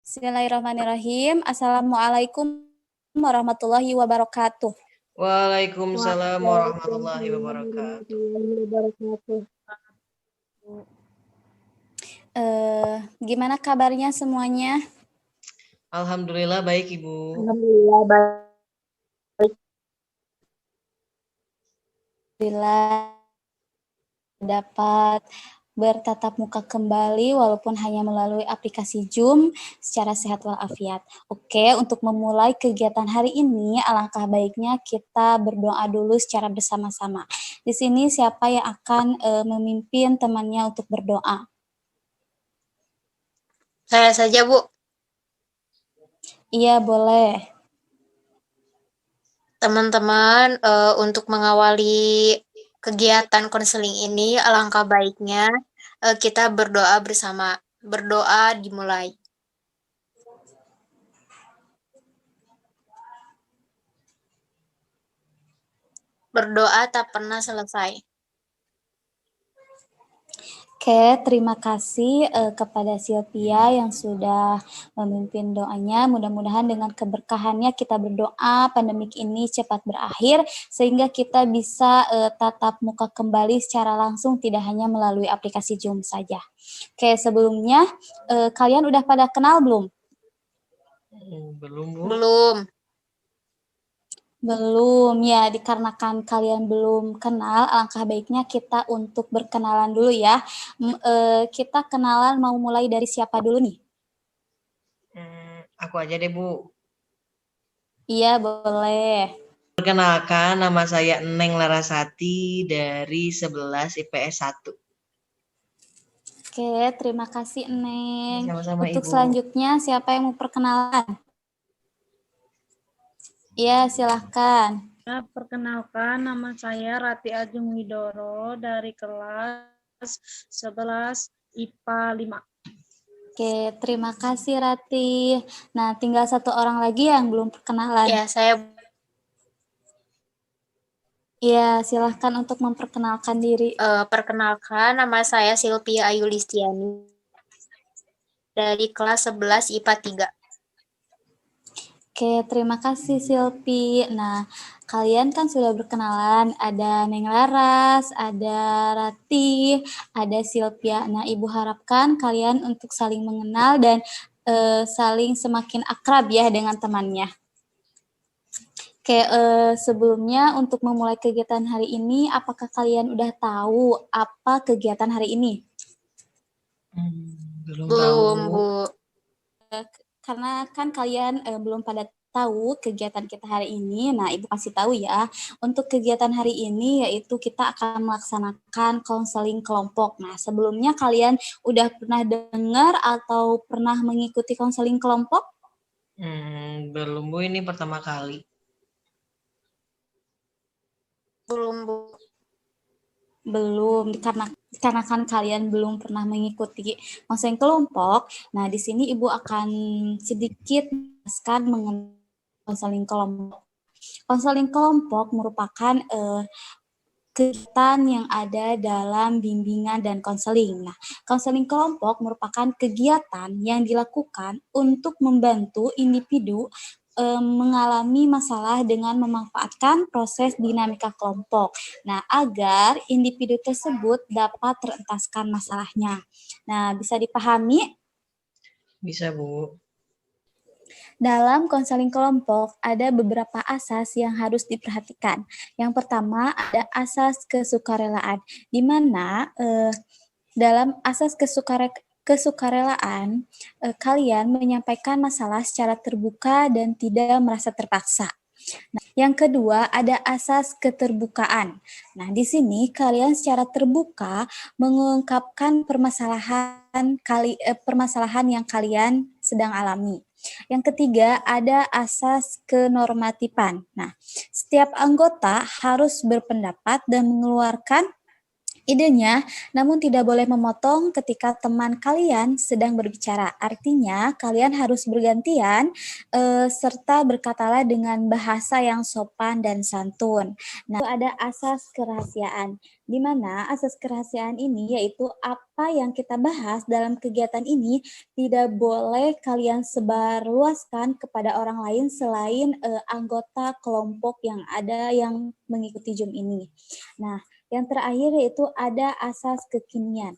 Bismillahirrahmanirrahim. Assalamualaikum warahmatullahi wabarakatuh. Waalaikumsalam warahmatullahi wabarakatuh. Gimana kabarnya semuanya? Alhamdulillah baik, Ibu. Alhamdulillah baik. Alhamdulillah dapat bertatap muka kembali walaupun hanya melalui aplikasi Zoom secara sehat walafiat. Oke, untuk memulai kegiatan hari ini, alangkah baiknya kita berdoa dulu secara bersama-sama. Di sini siapa yang akan memimpin temannya untuk berdoa? Saya saja, Bu. Iya, boleh. Teman-teman, untuk mengawali kegiatan konseling ini, alangkah baiknya kita berdoa bersama. Berdoa dimulai. Berdoa tak pernah selesai. Oke, terima kasih kepada Sylvia yang sudah memimpin doanya. Mudah-mudahan dengan keberkahannya kita berdoa pandemik ini cepat berakhir sehingga kita bisa tatap muka kembali secara langsung tidak hanya melalui aplikasi Zoom saja. Oke, sebelumnya kalian udah pada kenal belum? Belum, Bu. Belum, ya dikarenakan kalian belum kenal, alangkah baiknya kita untuk berkenalan dulu ya. Kita kenalan mau mulai dari siapa dulu nih? Aku aja deh, Bu. Iya, boleh. Perkenalkan, nama saya Neng Larasati dari 11 IPS 1. Oke, terima kasih Neng. Sama-sama, Untuk Ibu. selanjutnya siapa yang mau perkenalan? Iya, silahkan. Perkenalkan, nama saya Rati Ajeng Widoro dari kelas 11 IPA 5. Oke, terima kasih Rati. Nah, tinggal satu orang lagi yang belum perkenalan. Ya, saya. Iya, silahkan untuk memperkenalkan diri. Perkenalkan, nama saya Sylvia Ayulistiani dari kelas 11 IPA 3. Oke, terima kasih Silpi. Nah, kalian kan sudah berkenalan, ada Neng Laras, ada Rati, ada Silvia. Nah, Ibu harapkan kalian untuk saling mengenal dan saling semakin akrab ya dengan temannya. Oke, sebelumnya untuk memulai kegiatan hari ini, apakah kalian udah tahu apa kegiatan hari ini? Belum Belum, tahu. Bu. Karena kan kalian belum pada tahu kegiatan kita hari ini. Nah, Ibu kasih tahu ya. Untuk kegiatan hari ini yaitu kita akan melaksanakan konseling kelompok. Nah, sebelumnya kalian udah pernah dengar atau pernah mengikuti konseling kelompok? Belum, Bu. Ini pertama kali. Belum, Bu. Belum, karena kan kalian belum pernah mengikuti konseling kelompok. Nah, di sini Ibu akan sedikit menjelaskan mengenai konseling kelompok. Konseling kelompok merupakan kegiatan yang ada dalam bimbingan dan konseling. Nah, konseling kelompok merupakan kegiatan yang dilakukan untuk membantu individu mengalami masalah dengan memanfaatkan proses dinamika kelompok. Nah, agar individu tersebut dapat terentaskan masalahnya. Nah, bisa dipahami? Bisa, Bu. Dalam konseling kelompok ada beberapa asas yang harus diperhatikan. Yang pertama ada asas kesukarelaan, di mana dalam asas kesukarelaan kalian menyampaikan masalah secara terbuka dan tidak merasa terpaksa. Nah, yang kedua ada asas keterbukaan. Nah, di sini kalian secara terbuka mengungkapkan permasalahan yang kalian sedang alami. Yang ketiga ada asas kenormatifan. Nah, setiap anggota harus berpendapat dan mengeluarkan idenya, namun tidak boleh memotong ketika teman kalian sedang berbicara. Artinya, kalian harus bergantian serta berkatalah dengan bahasa yang sopan dan santun. Nah, ada asas kerahasiaan, di mana asas kerahasiaan ini yaitu apa yang kita bahas dalam kegiatan ini tidak boleh kalian sebarluaskan kepada orang lain selain anggota kelompok yang ada yang mengikuti Zoom ini. Nah, yang terakhir yaitu ada asas kekinian,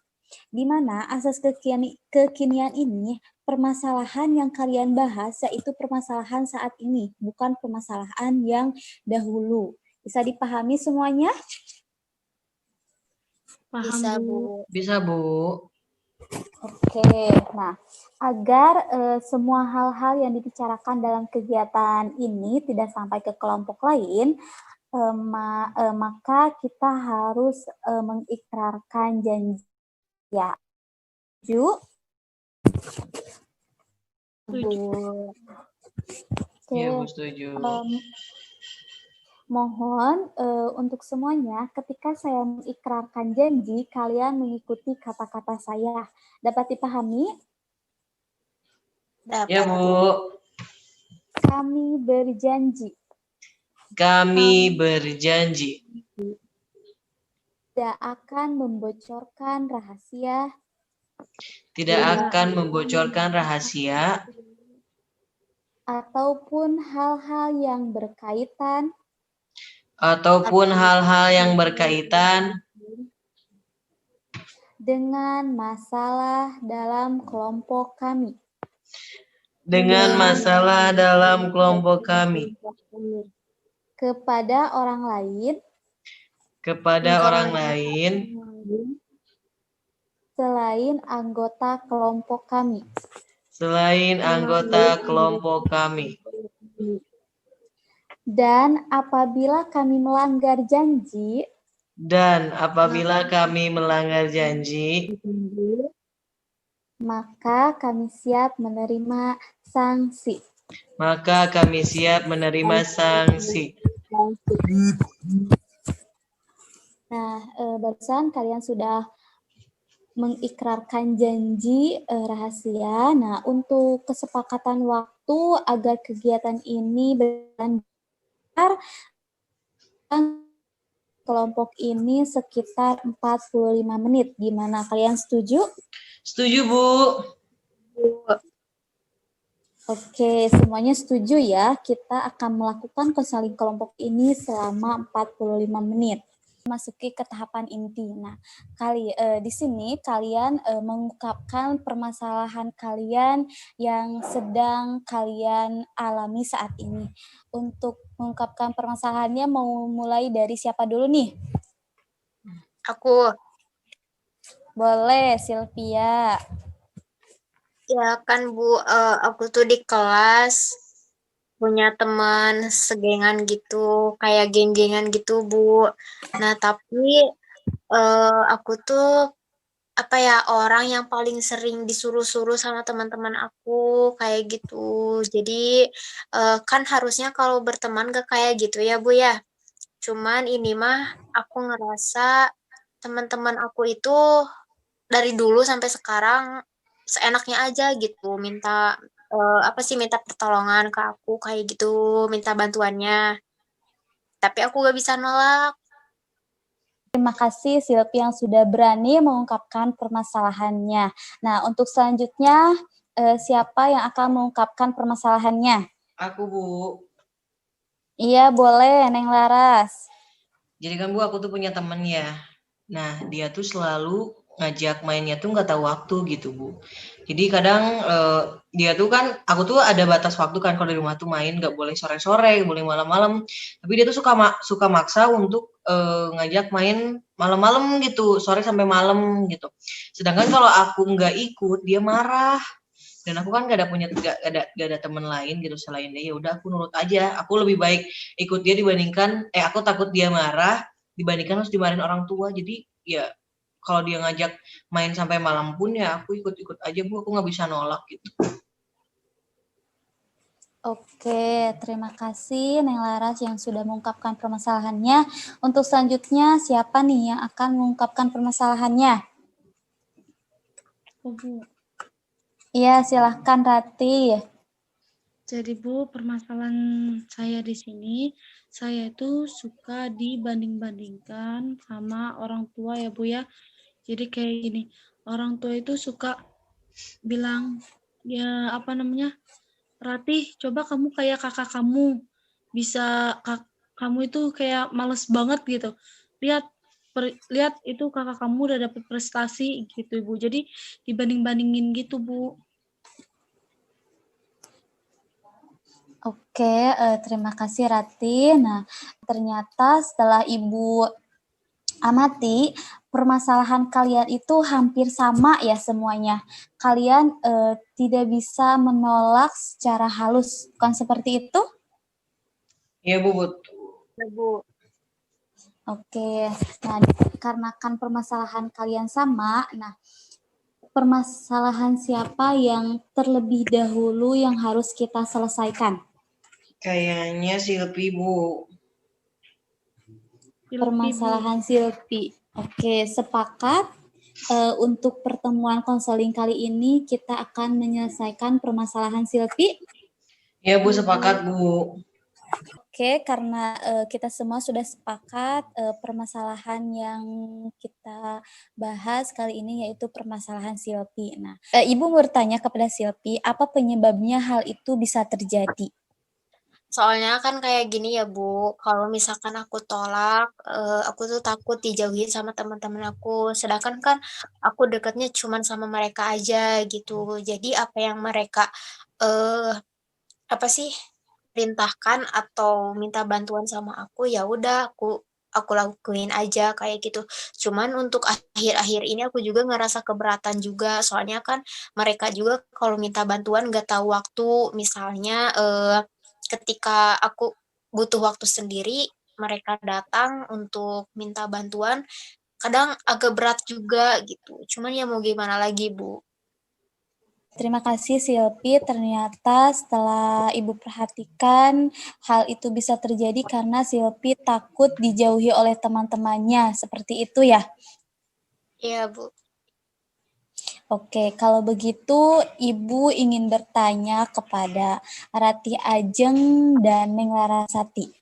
di mana asas kekinian ini permasalahan yang kalian bahas yaitu permasalahan saat ini, bukan permasalahan yang dahulu. Bisa dipahami semuanya? Paham, Bisa, Bu. Bu. Bisa, Bu. Oke, nah agar semua hal-hal yang dibicarakan dalam kegiatan ini tidak sampai ke kelompok lain, maka kita harus mengikrarkan janji. Ya, Ju. Bu. Oke, Iya, Bu, setuju. mohon untuk semuanya, ketika saya mengikrarkan janji, kalian mengikuti kata-kata saya. Dapat dipahami? Ya, Dapat, Bu. Bu. Kami berjanji Kami berjanji tidak akan membocorkan rahasia tidak akan membocorkan rahasia ataupun hal-hal yang berkaitan dengan masalah dalam kelompok kami. Kepada orang lain selain anggota kelompok kami. Dan apabila kami melanggar janji, maka kami siap menerima sanksi. Nah, barusan kalian sudah mengikrarkan janji rahasia. Nah, untuk kesepakatan waktu agar kegiatan ini berjalan kelompok ini sekitar 45 menit. Gimana, kalian setuju? Setuju, Bu. Oke, semuanya setuju ya. Kita akan melakukan konseling kelompok ini selama 45 menit. Masuki ke tahapan inti. Nah, di sini kalian mengungkapkan permasalahan kalian yang sedang kalian alami saat ini. Untuk mengungkapkan permasalahannya, mau mulai dari siapa dulu nih? Aku. Boleh, Sylvia. Ya kan, Bu, aku tuh di kelas punya teman segengan gitu, kayak geng-gengan gitu, Bu. Nah, tapi aku tuh apa ya, orang yang paling sering disuruh-suruh sama teman-teman aku kayak gitu. Jadi kan harusnya kalau berteman gak kayak gitu ya, Bu ya. Cuman ini mah aku ngerasa teman-teman aku itu dari dulu sampai sekarang seenaknya aja gitu, minta minta pertolongan ke aku kayak gitu, minta bantuannya. Tapi aku gak bisa nolak. Terima kasih Silpi yang sudah berani mengungkapkan permasalahannya. Nah, untuk selanjutnya siapa yang akan mengungkapkan permasalahannya? Aku, Bu. Iya, boleh, Neng Laras. Jadi kan, Bu, aku tuh punya temen ya. Nah, dia tuh selalu ngajak mainnya tuh nggak tahu waktu gitu, Bu. Jadi kadang dia tuh kan, aku tuh ada batas waktu kan kalau di rumah tuh main, nggak boleh sore-sore, nggak boleh malam-malam. Tapi dia tuh suka maksa untuk ngajak main malam-malam gitu, sore sampai malam gitu. Sedangkan kalau aku nggak ikut, dia marah. Dan aku kan gak ada teman lain gitu selain dia. Ya udah aku nurut aja. Aku lebih baik ikut dia dibandingkan aku takut dia marah dibandingkan harus dimarahin orang tua. Jadi ya kalau dia ngajak main sampai malam pun ya aku ikut-ikut aja, Bu. Aku nggak bisa nolak gitu. Oke, terima kasih Neng Laras yang sudah mengungkapkan permasalahannya. Untuk selanjutnya, siapa nih yang akan mengungkapkan permasalahannya? Oh, Bu. Iya, silahkan Rati. Jadi Bu, permasalahan saya di sini, saya itu suka dibanding-bandingkan sama orang tua ya Bu ya. Jadi kayak gini, orang tua itu suka bilang, ya apa namanya, Ratih, coba kamu kayak kakak kamu, bisa kamu itu kayak males banget gitu. Lihat lihat itu kakak kamu udah dapet prestasi gitu Ibu. Jadi dibanding-bandingin gitu Bu. Oke, terima kasih Rati. Nah, ternyata setelah Ibu amati, permasalahan kalian itu hampir sama ya semuanya. Kalian tidak bisa menolak secara halus, bukan seperti itu? Iya Bu, betul. Ya, Bu. Oke, nah dikarenakan permasalahan kalian sama, nah permasalahan siapa yang terlebih dahulu yang harus kita selesaikan? Kayaknya Silpi Bu. Silpi, Bu. Permasalahan Silpi. Oke, sepakat. Untuk pertemuan konseling kali ini kita akan menyelesaikan permasalahan Silpi. Iya Bu, sepakat Bu. Oke, karena kita semua sudah sepakat permasalahan yang kita bahas kali ini yaitu permasalahan Silpi. Nah, Ibu bertanya kepada Silpi, apa penyebabnya hal itu bisa terjadi? Soalnya kan kayak gini ya Bu, kalau misalkan aku tolak, aku tuh takut dijauhin sama teman-teman aku. Sedangkan kan aku deketnya cuman sama mereka aja gitu. Jadi apa yang mereka eh apa sih perintahkan atau minta bantuan sama aku, ya udah aku lakuin aja kayak gitu. Cuman untuk akhir-akhir ini aku juga ngerasa keberatan juga, soalnya kan mereka juga kalau minta bantuan nggak tahu waktu. Misalnya ketika aku butuh waktu sendiri, mereka datang untuk minta bantuan, kadang agak berat juga gitu. Cuman ya mau gimana lagi, Bu. Terima kasih Silpi, ternyata setelah Ibu perhatikan hal itu bisa terjadi karena Silpi takut dijauhi oleh teman-temannya, seperti itu ya? Iya, Bu. Oke, kalau begitu Ibu ingin bertanya kepada Rati Ajeng dan Neng Larasati.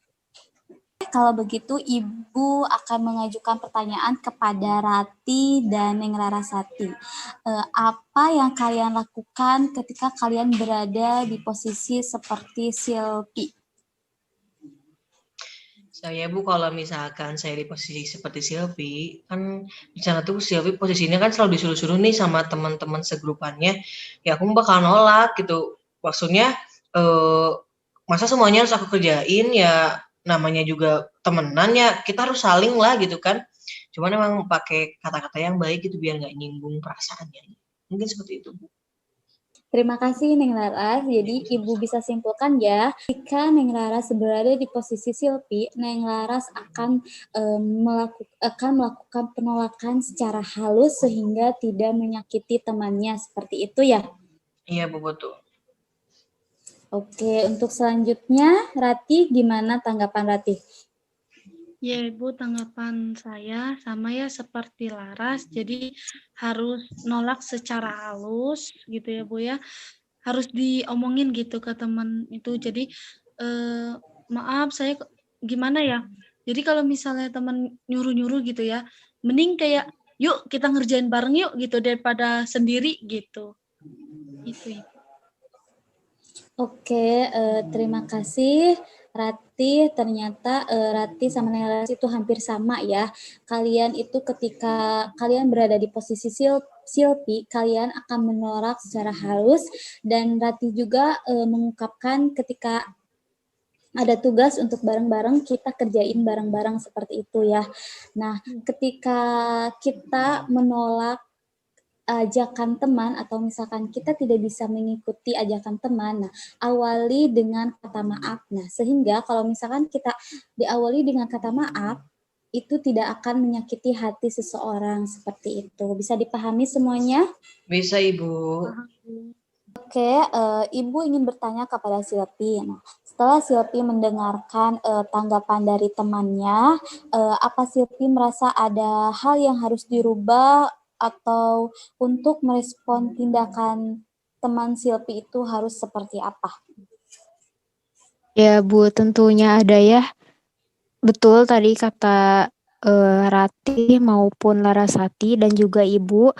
Kalau begitu Ibu akan mengajukan pertanyaan kepada Rati dan Neng Larasati. Apa yang kalian lakukan ketika kalian berada di posisi seperti Silpi? Saya Bu, kalau misalkan saya di posisi seperti Silvi, kan di sana tuh Silvi posisinya kan selalu disuruh-suruh nih sama teman-teman segrupannya, ya aku bakal nolak gitu. Maksudnya masa semuanya harus aku kerjain, ya namanya juga temenan ya kita harus saling lah gitu kan. Cuman emang pakai kata-kata yang baik gitu biar nggak nyinggung perasaannya. Mungkin seperti itu Bu. Terima kasih Neng Laras. Jadi Ibu bisa simpulkan ya, jika Neng Laras berada di posisi Silpi, Neng Laras akan melakukan penolakan secara halus sehingga tidak menyakiti temannya. Seperti itu ya? Iya Bu, betul. Oke, untuk selanjutnya Rati, gimana tanggapan Rati? Ya Ibu, tanggapan saya sama ya seperti Laras, jadi harus nolak secara halus gitu ya Bu ya, harus diomongin gitu ke teman itu. Jadi maaf saya gimana ya, jadi kalau misalnya teman nyuruh-nyuruh gitu ya, mending kayak yuk kita ngerjain bareng yuk gitu daripada sendiri gitu. Itu Ibu. Oke, terima kasih Rati. Ternyata Rati sama Nela itu hampir sama ya. Kalian itu ketika kalian berada di posisi Silpi, kalian akan menolak secara halus dan Rati juga mengungkapkan ketika ada tugas untuk bareng-bareng kita kerjain bareng-bareng seperti itu ya. Nah, ketika kita menolak ajakan teman atau misalkan kita tidak bisa mengikuti ajakan teman, nah awali dengan kata maaf. Nah, sehingga kalau misalkan kita diawali dengan kata maaf, itu tidak akan menyakiti hati seseorang seperti itu. Bisa dipahami semuanya? Bisa Ibu. Oke, Ibu ingin bertanya kepada Silpi. Nah, setelah Silpi mendengarkan tanggapan dari temannya, apa Silpi merasa ada hal yang harus dirubah atau untuk merespon tindakan teman Silpi itu harus seperti apa? Ya, Bu, tentunya ada ya. Betul tadi kata Ratih maupun Larasati dan juga Ibu,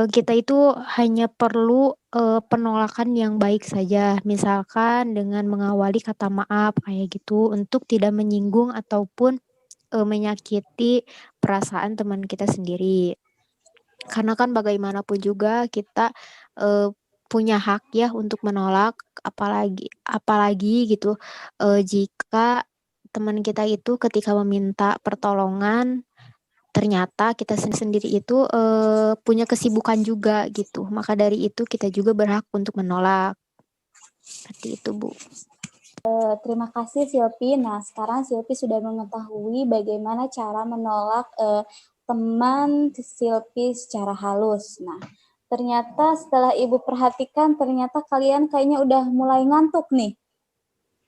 kita itu hanya perlu penolakan yang baik saja. Misalkan dengan mengawali kata maaf kayak gitu untuk tidak menyinggung ataupun menyakiti perasaan teman kita sendiri. Karena kan bagaimanapun juga kita punya hak ya untuk menolak, apalagi gitu jika teman kita itu ketika meminta pertolongan ternyata kita sendiri itu punya kesibukan juga gitu. Maka dari itu kita juga berhak untuk menolak. Seperti itu, Bu. Terima kasih Silpi. Nah, sekarang Silpi sudah mengetahui bagaimana cara menolak teman Silpi secara halus. Nah, ternyata setelah Ibu perhatikan, ternyata kalian kayaknya udah mulai ngantuk nih.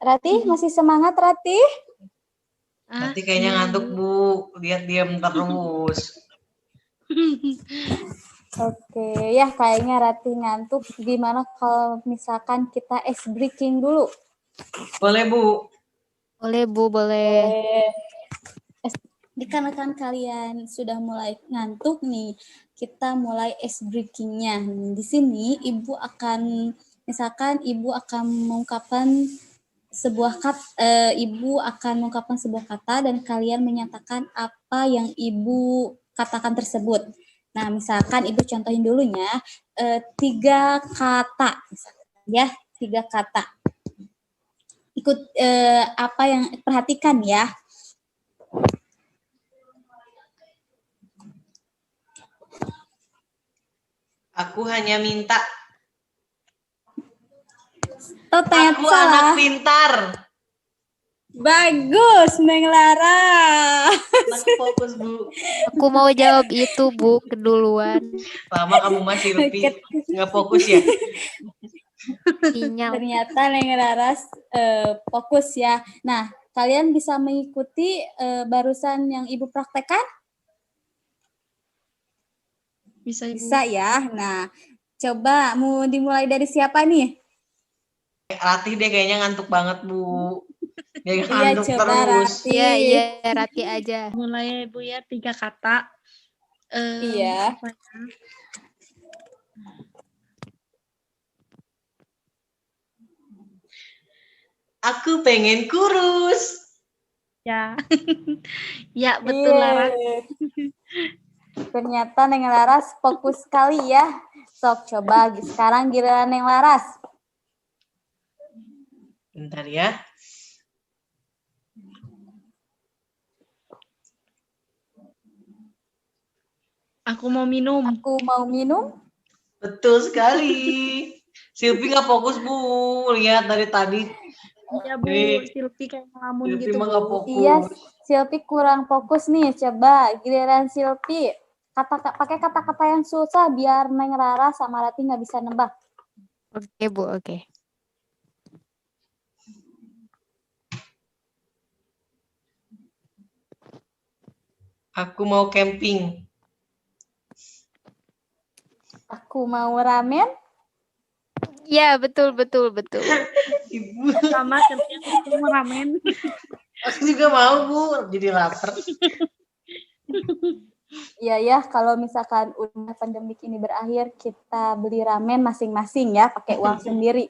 Rati, masih semangat Rati? Nanti kayaknya Iya, ngantuk, Bu. Bu. Lihat diam terus. Oke, ya kayaknya Rati ngantuk. Gimana kalau misalkan kita ice breaking dulu? Boleh, Bu. Boleh, Bu, boleh. Dikarenakan kalian sudah mulai ngantuk nih, kita mulai ice breaking-nya. Di sini Ibu akan, misalkan Ibu akan mengungkapkan sebuah kata, Ibu akan mengungkapkan sebuah kata dan kalian menyatakan apa yang Ibu katakan tersebut. Nah, misalkan Ibu contohin dulunya 3 kata, misalkan, ya 3 kata. Ikut apa yang perhatikan ya. Aku hanya minta. Oh, ternyata Aku salah. anak pintar. Bagus, Neng Lara. Aku fokus, Bu. Aku mau jawab itu, Bu, keduluan. Lama kamu masih lebih nggak fokus ya? Sinyal. Ternyata Neng Lara fokus ya. Nah, kalian bisa mengikuti barusan yang Ibu praktekkan? Bisa, Ibu. Bisa ya. Nah, coba mau dimulai dari siapa nih? Ratih deh kayaknya ngantuk banget, Bu. Dia Iya, ngantuk coba terus. Rati. Iya, Rati aja. Mulai ya, Bu ya, 3 kata. Iya. Apa ya? Aku pengen kurus. Ya. Ya, betul Lara. Ternyata Neng Laras fokus sekali ya. Sok coba sekarang giliran Neng Laras. Bentar ya. Aku mau minum. Aku mau minum. Betul sekali. Silvi nggak fokus, Bu. Lihat dari tadi. Iya, Bu. Jadi, Silpi kayak ngelamun Silvi gitu, mah nggak Bu. fokus. Iya, Silpi kurang fokus nih. Coba giliran Silpi. Pakai kata-kata yang susah biar Neng Rara sama Rati nggak bisa nebak. Oke, Bu, oke. Aku mau camping. Aku mau ramen. Ya, betul. Ibu, Sama kerja aku mau ramen. aku juga mau, Bu. Jadi lapar. Iya ya, kalau misalkan udah pandemik ini berakhir, kita beli ramen masing-masing ya, pakai uang sendiri.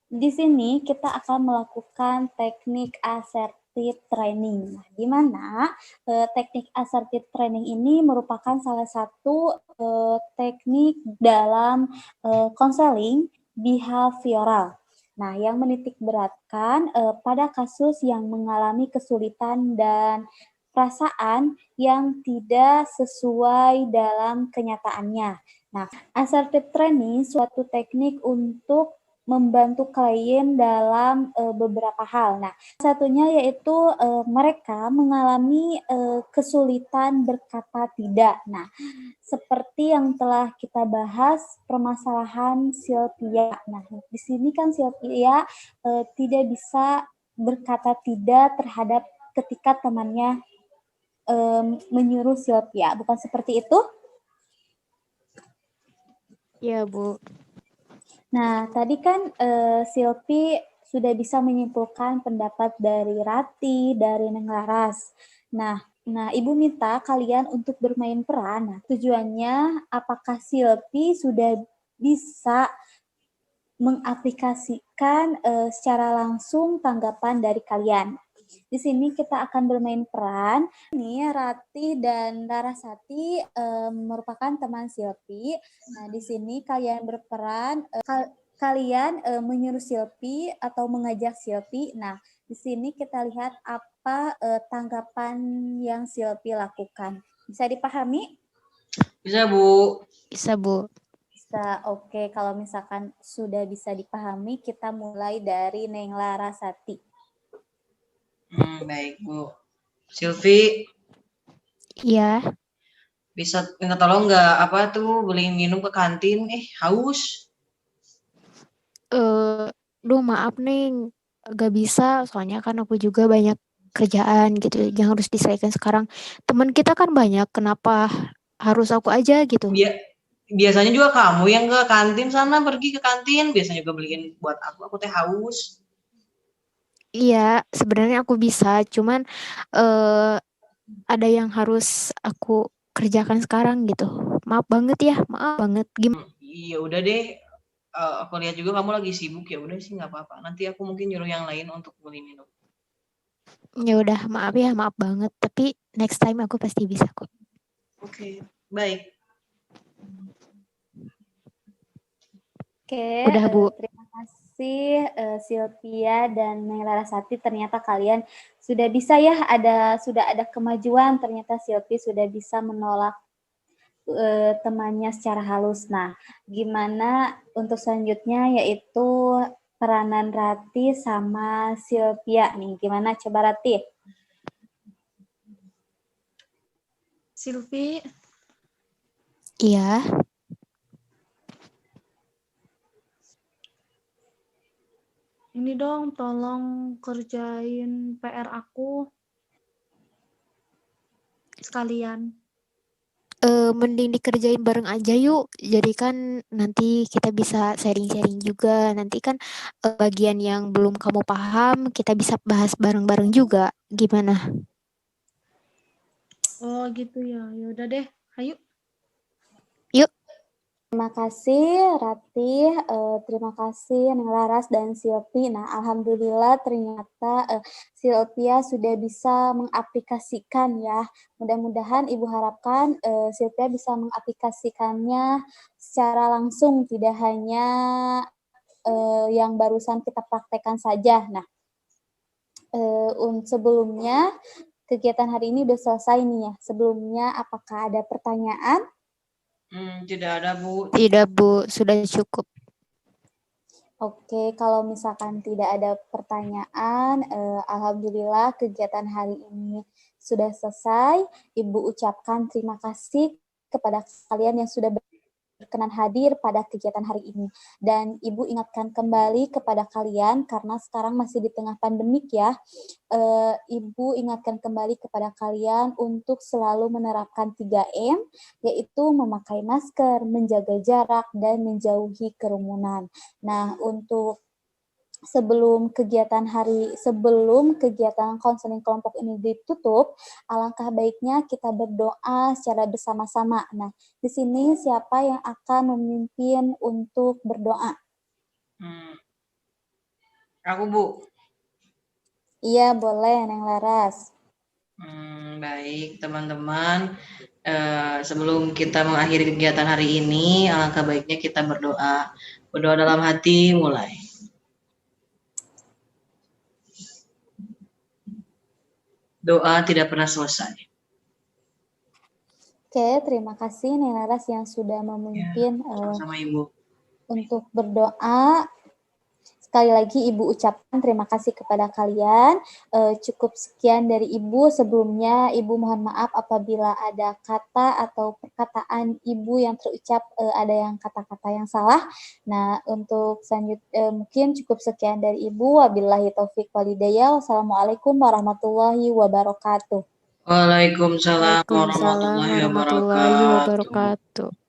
Di sini kita akan melakukan teknik assertive training. Nah, di mana teknik assertive training ini merupakan salah satu teknik dalam konseling behavioral. Nah, yang menitik beratkan pada kasus yang mengalami kesulitan dan perasaan yang tidak sesuai dalam kenyataannya. Nah, assertive training suatu teknik untuk membantu klien dalam beberapa hal. Nah, satunya yaitu mereka mengalami kesulitan berkata tidak. Nah, seperti yang telah kita bahas permasalahan Sylvia. Nah, di sini kan Sylvia tidak bisa berkata tidak terhadap ketika temannya menyuruh Sylvia. Bukan seperti itu? Iya, Bu. Nah, tadi kan Silpi sudah bisa menyimpulkan pendapat dari Rati, dari Neng Laras. Nah, Ibu minta kalian untuk bermain peran. Nah, tujuannya apakah Silpi sudah bisa mengaplikasikan secara langsung tanggapan dari kalian. Di sini kita akan bermain peran. Ini Rati dan Larasati merupakan teman Silpi. Nah, di sini kalian berperan, kalian menyuruh Silpi atau mengajak Silpi. Nah, di sini kita lihat apa tanggapan yang Silpi lakukan. Bisa dipahami? Bisa, Bu. Bisa, Bu. Bisa, oke. Kalau misalkan sudah bisa dipahami, kita mulai dari Neng Larasati. Baik, Bu. Silvi, Iya. bisa minta tolong nggak apa tuh beliin minum ke kantin? Haus. Duh maaf nih, gak bisa. Soalnya kan aku juga banyak kerjaan gitu yang harus diselesaikan sekarang. Teman kita kan banyak, kenapa harus aku aja gitu? Biasanya juga kamu yang ke kantin sana, pergi ke kantin. Biasanya juga beliin buat aku teh haus. Iya, sebenarnya aku bisa, cuman ada yang harus aku kerjakan sekarang gitu. Maaf banget ya, maaf banget. Gimana? Iya udah deh. Aku lihat juga kamu lagi sibuk, ya udah sih nggak apa-apa. Nanti aku mungkin nyuruh yang lain untuk beli minum. Ya udah, maaf ya, maaf banget. Tapi next time aku pasti bisa kok. Oke, baik. Oke, Udah, Bu. terima kasih Sylvia dan Neng Larasati. Ternyata kalian sudah bisa ya, sudah ada kemajuan. Ternyata Sylvia sudah bisa menolak temannya secara halus. Nah, gimana untuk selanjutnya yaitu peranan Rati sama Sylvia nih. Gimana coba Rati? Silvi, Iya. ini dong tolong kerjain PR aku sekalian. Mending dikerjain bareng aja yuk. Jadi kan nanti kita bisa sharing-sharing juga. Nanti kan bagian yang belum kamu paham kita bisa bahas bareng-bareng juga. Gimana? Oh gitu ya. Ya udah deh, ayo. Yuk. Terima kasih Rati, terima kasih Neng Laras dan Silvi. Nah, alhamdulillah ternyata Sylvia sudah bisa mengaplikasikan ya. Mudah-mudahan Ibu harapkan Sylvia bisa mengaplikasikannya secara langsung, tidak hanya yang barusan kita praktekkan saja. Nah, sebelumnya kegiatan hari ini udah selesai nih ya. Sebelumnya apakah ada pertanyaan? Tidak ada, Bu. Tidak, Bu. Sudah cukup. Oke, kalau misalkan tidak ada pertanyaan, alhamdulillah kegiatan hari ini sudah selesai. Ibu ucapkan terima kasih kepada kalian yang sudah berkenan hadir pada kegiatan hari ini. Dan Ibu ingatkan kembali kepada kalian, karena sekarang masih di tengah pandemik ya, Ibu ingatkan kembali kepada kalian untuk selalu menerapkan 3M, yaitu memakai masker, menjaga jarak, dan menjauhi kerumunan. Nah, untuk sebelum kegiatan konseling kelompok ini ditutup, alangkah baiknya kita berdoa secara bersama-sama. Nah, di sini siapa yang akan memimpin untuk berdoa? Aku, Bu. Iya, boleh, Neng Laras. Baik, teman-teman. Sebelum kita mengakhiri kegiatan hari ini, alangkah baiknya kita berdoa. Berdoa dalam hati, mulai. Doa tidak pernah selesai. Oke, terima kasih Neng Laras yang sudah memimpin Sama Ibu. untuk berdoa. Sekali lagi Ibu ucapkan terima kasih kepada kalian. Cukup sekian dari Ibu. Sebelumnya Ibu mohon maaf apabila ada kata atau perkataan Ibu yang terucap ada yang kata-kata yang salah. Nah, untuk selanjutnya mungkin cukup sekian dari Ibu. Wabillahi taufik walhidayah. Wassalamualaikum warahmatullahi wabarakatuh. Waalaikumsalam Waalaikumsalam warahmatullahi warahmatullahi wabarakatuh. wabarakatuh.